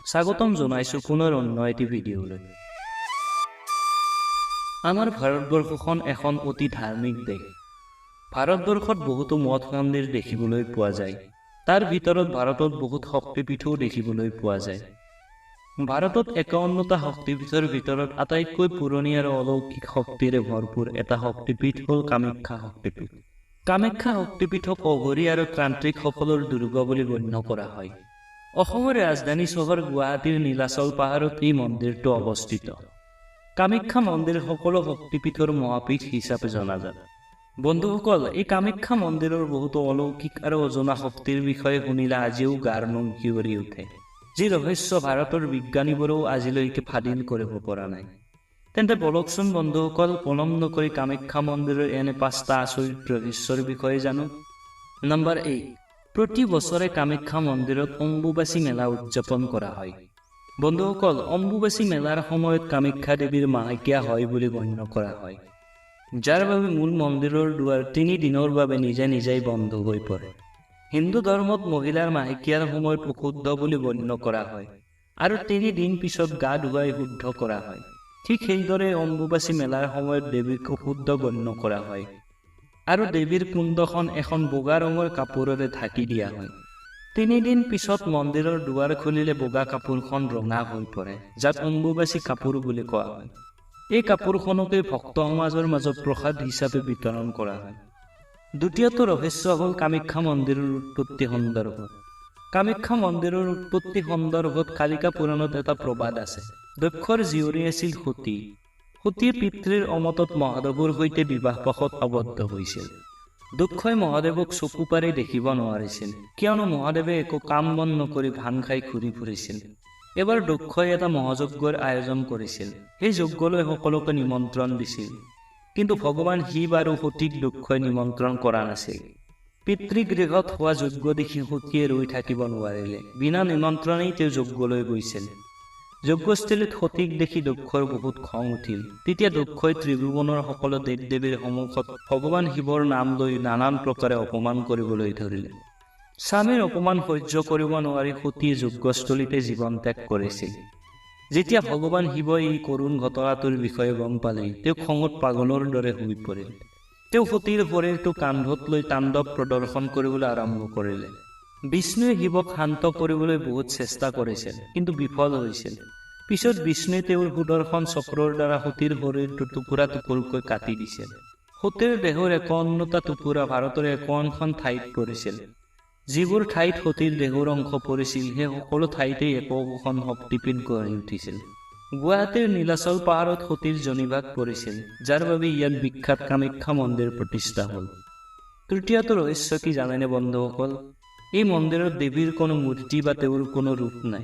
স্বাগতম জনাইছো পুনৰ অন্য এটি ভিডিঅ'লৈ। আমাৰ ভাৰতবৰ্ষখন এখন অতি ধাৰ্মিক দেশ। ভাৰতবৰ্ষত বহুতো মঠ মন্দিৰ দেখিবলৈ পোৱা যায়। তাৰ ভিতৰত ভাৰতত বহুত শক্তিপীঠও দেখিবলৈ পোৱা যায়। ভাৰতত ৫১টা শক্তিপীঠৰ ভিতৰত আটাইতকৈ পুৰণি আৰু অলৌকিক শক্তিৰে ভৰপূৰ এটা শক্তিপীঠ হ'ল কামাখ্যা শক্তিপীঠ। কামাখ্যা শক্তিপীঠক অঘৰী আৰু ত্ৰান্ত্ৰিকসকলৰ দুৰ্গ বুলি গণ্য কৰা হয়। অসমৰ ৰাজধানী চহৰ গুৱাহাটীৰ নীলাচল পাহাৰত এই মন্দিৰটো অৱস্থিত। কামাখ্যা মন্দিৰ সকলো শক্তিপীঠৰ মহাপীঠ হিচাপে জনাজাত। বন্ধুসকল, এই কামাখ্যা মন্দিৰৰ বহুতো অলৌকিক আৰু অজনা শক্তিৰ বিষয়ে শুনিলে আজিও গাৰ নোম শিয়ৰি উঠে, যি ৰহস্য ভাৰতৰ বিজ্ঞানীবোৰেও আজিলৈকে ফাদিল কৰিব পৰা নাই। তেন্তে বলকচোন বন্ধুসকল, পলম নকৰি কামাখ্যা মন্দিৰৰ এনে ৫টা আচৰিত ৰহস্যৰ বিষয়ে জানো। নম্বৰ ১। প্ৰতি বছৰে কামাখ্যা মন্দিৰত অম্বুবাচী মেলা উদযাপন কৰা হয়। বন্ধুসকল, অম্বুবাচী মেলাৰ সময়ত কামাখ্যা দেৱীৰ মাহেকীয়া হয় বুলি গণ্য কৰা হয়, যাৰ বাবে মূল মন্দিৰৰ দুৱাৰ ৩ দিনৰ বাবে নিজে নিজেই বন্ধ হৈ পৰে। হিন্দু ধৰ্মত মহিলাৰ মাহেকীয়াৰ সময়ত অশুদ্ধ বুলি গণ্য কৰা হয় আৰু ৩ দিন পিছত গা ধুৱাই শুদ্ধ কৰা হয়। ঠিক সেইদৰে অম্বুবাচী মেলাৰ সময়ত দেৱীক অশুদ্ধ গণ্য কৰা হয় আৰু দেৱীৰ কুণ্ডখন এখন বগা ৰঙৰ কাপোৰেৰে ঢাকি দিয়া হয়। ৩ দিন পিছত মন্দিৰৰ দুৱাৰ খুলিলে বগা কাপোৰখন ৰঙা হৈ পৰে, যাক অম্বুবাচী কাপোৰ বুলি কোৱা হয়। এই কাপোৰখনকে ভক্ত সমাজৰ মাজত প্ৰসাদ হিচাপে বিতৰণ কৰা হয়। দ্বিতীয়টো ৰহস্য হ'ল কামাখ্যা মন্দিৰৰ উৎপত্তি সন্দৰ্ভত। কামাখ্যা মন্দিৰৰ উৎপত্তি সন্দৰ্ভত কালিকা পুৰাণত এটা প্ৰবাদ আছে। দক্ষৰ জীয়ৰী আছিল সতী। সতীৰ পিতৃৰ অমতত মহাদেৱৰ সৈতে বিবাহপাশত আবদ্ধ হৈছিল। দক্ষই মহাদেৱক চকু পাৰি দেখিব নোৱাৰিছিল, কিয়নো মহাদেৱে একো কাম বন নকৰি ভাং খাই ঘূৰি ফুৰিছিল। এবাৰ দক্ষই এটা মহাযজ্ঞৰ আয়োজন কৰিছিল। সেই যজ্ঞলৈ সকলোকে নিমন্ত্ৰণ দিছিল, কিন্তু ভগৱান শিৱ আৰু সতীক দক্ষই নিমন্ত্ৰণ কৰা নাছিল। পিতৃগৃহত হোৱা যজ্ঞ দেখি সতীয়ে ৰৈ থাকিব নোৱাৰিলে। বিনা নিমন্ত্ৰণেই তেওঁ যজ্ঞলৈ গৈছিল। যজ্ঞস্থলীত সতীক দেখি দক্ষৰ বহুত খং উঠিল। তেতিয়া দক্ষই ত্ৰিভুৱনৰ সকলো দেৱ দেৱীৰ সন্মুখত ভগৱান শিৱৰ নাম লৈ নানান প্ৰকাৰে অপমান কৰিবলৈ ধৰিলে। স্বামীৰ অপমান সহ্য কৰিব নোৱাৰি সতীয়ে যজ্ঞস্থলীতে জীৱন ত্যাগ কৰিছিল। যেতিয়া ভগৱান শিৱই এই কৰুণ ঘটনাটোৰ বিষয়ে গম পালে, তেওঁ খঙত পাগলৰ দৰে হৈ পৰিল। তেওঁ সতীৰ শৰীৰটো কান্ধত লৈ তাণ্ডৱ প্ৰদৰ্শন কৰিবলৈ আৰম্ভ কৰিলে। বিষ্ণুৱে শিৱক শান্ত কৰিবলৈ বহুত চেষ্টা কৰিছিল, কিন্তু বিফল হৈছিল। পিছত বিষ্ণুৱে তেওঁৰ সুদৰ্শন চক্ৰৰ দ্বাৰা সতীৰ শৰীৰটো টুকুৰা টুকুৰকৈ কাটি দিছিল। সতীৰ দেহৰ ৫১টা টুকুৰা ভাৰতৰ ৫১খন ঠাইত পৰিছিল। যিবোৰ ঠাইত সতীৰ দেহৰ অংশ পৰিছিল, সেই সকলো ঠাইতেই ৫১খন শক্তিপীঠ গঢ়ি উঠিছিল। গুৱাহাটীৰ নীলাচল পাহাৰত সতীৰ জনিভাগ পৰিছিল, যাৰ বাবে ইয়াত বিখ্যাত কামাখ্যা মন্দিৰ প্ৰতিষ্ঠা হ'ল। তৃতীয়টো ৰহস্য কি জানেনে বন্ধুসকল? এই মন্দিৰত দেৱীৰ কোনো মূৰ্তি বা তেওঁৰ কোনো ৰূপ নাই।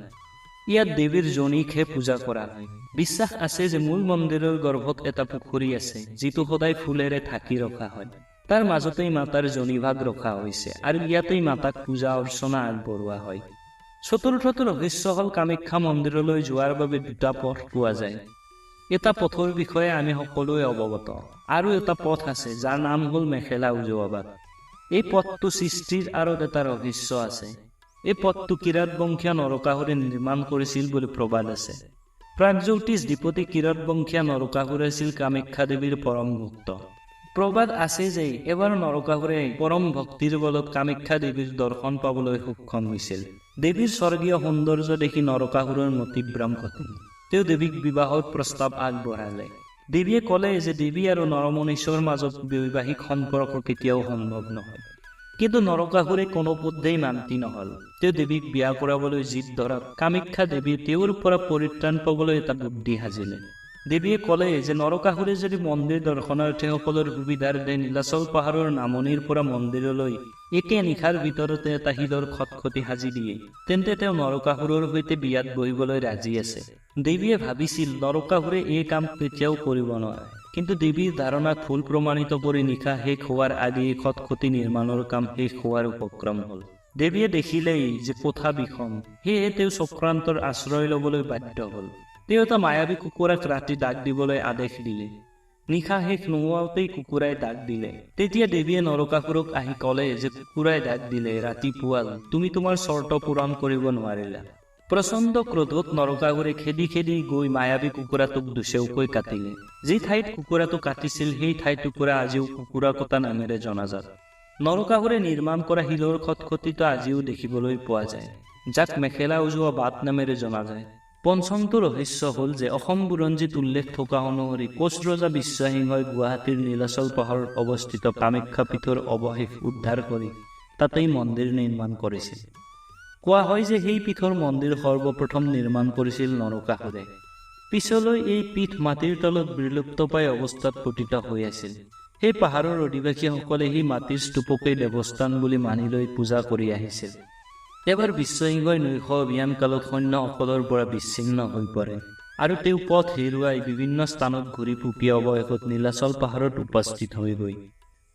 ইয়াত দেৱীৰ জনীকহে পূজা কৰা হয়। বিশ্বাস আছে যে মূল মন্দিৰৰ গৰ্ভত এটা পুখুৰী আছে, যিটো সদায় ফুলেৰে ঢাকি ৰখা হয়। তাৰ মাজতেই মাতাৰ জনীভাগ ৰখা হৈছে আৰু ইয়াতেই মাতাক পূজা অৰ্চনা আগবঢ়োৱা হয়। চতুৰ্থটো ৰহস্য হ'ল কামাখ্যা মন্দিৰলৈ যোৱাৰ বাবে 2টা পথ পোৱা যায়। এটা পথৰ বিষয়ে আমি সকলোৱে অৱগত, আৰু এটা পথ আছে যাৰ নাম হ'ল মেখেলা উজোৱা বাট। এই পথটো সৃষ্টিৰ আঁৰত এটা ৰহস্য আছে। এই পথটো কিৰাতবংশীয় নৰকাসুৰে নিৰ্মাণ কৰিছিল বুলি প্ৰবাদ আছে। প্ৰাগজ্যোতিষ দ্বিপতি কিৰাতবংশীয় নৰকাসুৰ আছিল কামাখ্যা দেৱীৰ পৰম ভক্ত। প্ৰবাদ আছে যে এবাৰ নৰকাসুৰে পৰম ভক্তিৰ বলত কামাখ্যা দেৱীৰ দৰ্শন পাবলৈ সক্ষম হৈছিল। দেৱীৰ স্বৰ্গীয় সৌন্দৰ্য দেখি নৰকাসুৰৰ মতিভ্ৰম ঘটিল। তেওঁ দেৱীক বিবাহৰ প্ৰস্তাৱ আগবঢ়ালে। দেৱীয়ে ক'লে যে দেৱী আৰু নৰমনীষৰ মাজত বৈবাহিক সম্পৰ্ক কেতিয়াও সম্ভৱ নহয়। কিন্তু নৰকাসুৰে কোনোপধ্যেই মান্তি নহ'ল। তেওঁ দেৱীক বিয়া কৰাবলৈ জিদ ধৰাত কামাখ্যা দেৱীয়ে তেওঁৰ পৰা পৰিত্ৰাণ পাবলৈ এটা বুদ্ধি সাজিলে। দেৱীয়ে ক'লে যে নৰকাসুৰে যদি মন্দিৰ দৰ্শনাৰ্থীসকলৰ সুবিধাৰ দে নীলাচল পাহাৰৰ নামনিৰ পৰা মন্দিৰলৈ একে নিশাৰ ভিতৰতে এটা শিলৰ খটখটি সাজি দিয়ে, তেন্তে তেওঁ নৰকাসুৰৰ সৈতে বিয়াত বহিবলৈ ৰাজি আছে। দেৱীয়ে ভাবিছিল নৰকাসুৰে এই কাম কেতিয়াও কৰিব নোৱাৰে, কিন্তু দেৱীৰ ধাৰণাক ভুল প্ৰমাণিত কৰি নিশা শেষ হোৱাৰ আগেয়ে খটখটি নিৰ্মাণৰ কাম শেষ হোৱাৰ উপক্ৰম হ'ল। দেৱীয়ে দেখিলেই যে পথা বিষম, সেয়ে তেওঁ চক্ৰান্তৰ আশ্ৰয় ল'বলৈ বাধ্য হ'ল। তেওঁ এটা মায়াবী কুকুৰাক ৰাতি ডাক দিবলৈ আদেশ দিলে। নিশা শেষ নোহোৱাতেই কুকুৰাই ডাক দিলে। তেতিয়া দেৱীয়ে নৰকাসুৰক আহি ক'লে যে কুকুৰাই ডাক দিলে ৰাতিপুৱাল, তুমি তোমাৰ চৰ্ত পূৰণ কৰিব নোৱাৰিলা। প্ৰচণ্ড ক্ৰোধত নৰকাসুৰে খেদি খেদি গৈ মায়াবী কুকুৰাটোক দুচেওকৈ কাটিলে। যি ঠাইত কুকুৰাটো কাটিছিল সেই ঠাই টুকুৰা আজিও কুকুৰা কটা নামেৰে জনাজাত। নৰকাসুৰে নিৰ্মাণ কৰা শিলৰ খটখটিটো আজিও দেখিবলৈ পোৱা যায়, যাক মেখেলা উজোৱা বাট নামেৰে জনা যায়। পঞ্চমটো ৰহস্য হ'ল যে অসম বুৰঞ্জীত উল্লেখ থকা অনুসৰি কোচ ৰজা বিশ্বসিংহই গুৱাহাটীৰ নীলাচল পাহাৰত অৱস্থিত কামাখ্যা পীঠৰ অৱশেষ উদ্ধাৰ কৰি তাতেই মন্দিৰ নিৰ্মাণ কৰিছিল। কোৱা হয় যে সেই পীঠৰ মন্দিৰ সৰ্বপ্ৰথম নিৰ্মাণ কৰিছিল নৰকাসুৰে। পিছলৈ এই পীঠ মাটিৰ তলত বিলুপ্তপ্ৰায় অৱস্থাত পতিত হৈ আছিল। সেই পাহাৰৰ অধিবাসীসকলে সেই মাটিৰ স্তূপকেই দেৱস্থান বুলি মানি লৈ পূজা কৰি আহিছিল। এবাৰ বিশ্বসিংহই নৈশ অভিযান কালত সৈন্যসকলৰ পৰা বিচ্ছিন্ন হৈ পৰে আৰু তেওঁ পথ হেৰুৱাই বিভিন্ন স্থানত ঘূৰি ফুকি অৱশেষত নীলাচল পাহাৰত উপস্থিত হৈ গৈ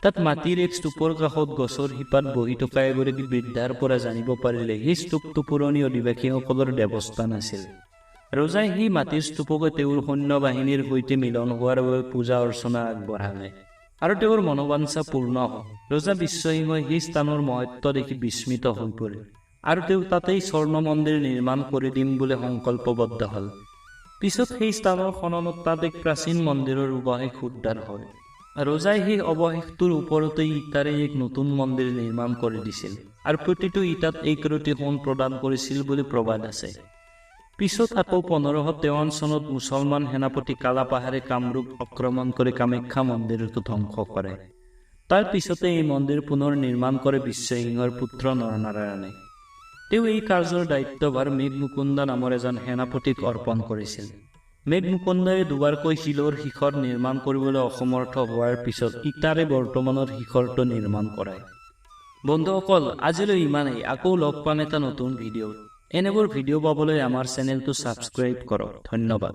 তাত মাটিৰ এক স্তূপৰ কাষত গছৰ শিপাত বহি থকা এগৰাকী বৃদ্ধাৰ পৰা জানিব পাৰিলে সেই স্তূপটো পুৰণি অধিবাসীসকলৰ দেৱস্থান আছিল। ৰজাই সেই মাটিৰ স্তূপকে তেওঁৰ সৈন্য বাহিনীৰ সৈতে মিলন হোৱাৰ বাবে পূজা অৰ্চনা আগবঢ়ালে আৰু তেওঁৰ মনোবাঞ্ছা পূৰ্ণ হ'ল। ৰজা বিশ্বসিংহই সেই স্থানৰ মহত্ব দেখি বিস্মিত হৈ পৰে আৰু তেওঁ তাতেই স্বৰ্ণ মন্দিৰ নিৰ্মাণ কৰি দিম বুলি সংকল্পবদ্ধ হ'ল। পিছত সেই স্থানৰ খননত তাত এক প্ৰাচীন মন্দিৰৰ অৱশেষ উদ্ধাৰ হয়। ৰজাই সেই অৱশেষটোৰ ওপৰতে ইটাৰে এক নতুন মন্দিৰ নিৰ্মাণ কৰি দিছিল আৰু প্ৰতিটো ইটাত এক ৰতি সোণ প্ৰদান কৰিছিল বুলি প্ৰবাদ আছে। পিছত আকৌ 1553 চনত মুছলমান সেনাপতি কালাপাহাৰে কামৰূপ আক্ৰমণ কৰি কামাখ্যা মন্দিৰটো ধ্বংস কৰে। তাৰ পিছতে এই মন্দিৰ পুনৰ নিৰ্মাণ কৰে বিশ্বসিংহৰ পুত্ৰ নৰনাৰায়ণে। তেওঁ এই কাৰ্যৰ দায়িত্বভাৰ মেঘমুকুন্দ নামৰ এজন সেনাপতিক অৰ্পণ কৰিছিল। মেঘমুকুন্দই দুবাৰকৈ শিলৰ শিখৰ নিৰ্মাণ কৰিবলৈ অসমৰ্থ হোৱাৰ পিছত ইটাৰে বৰ্তমানৰ শিখৰটো নিৰ্মাণ কৰায়। বন্ধুসকল, আজিলৈ ইমানেই। আকৌ লগ পাম এটা নতুন ভিডিঅ'ত। এনেবোৰ ভিডিঅ' পাবলৈ আমাৰ চেনেলটো ছাবস্ক্ৰাইব কৰক। ধন্যবাদ।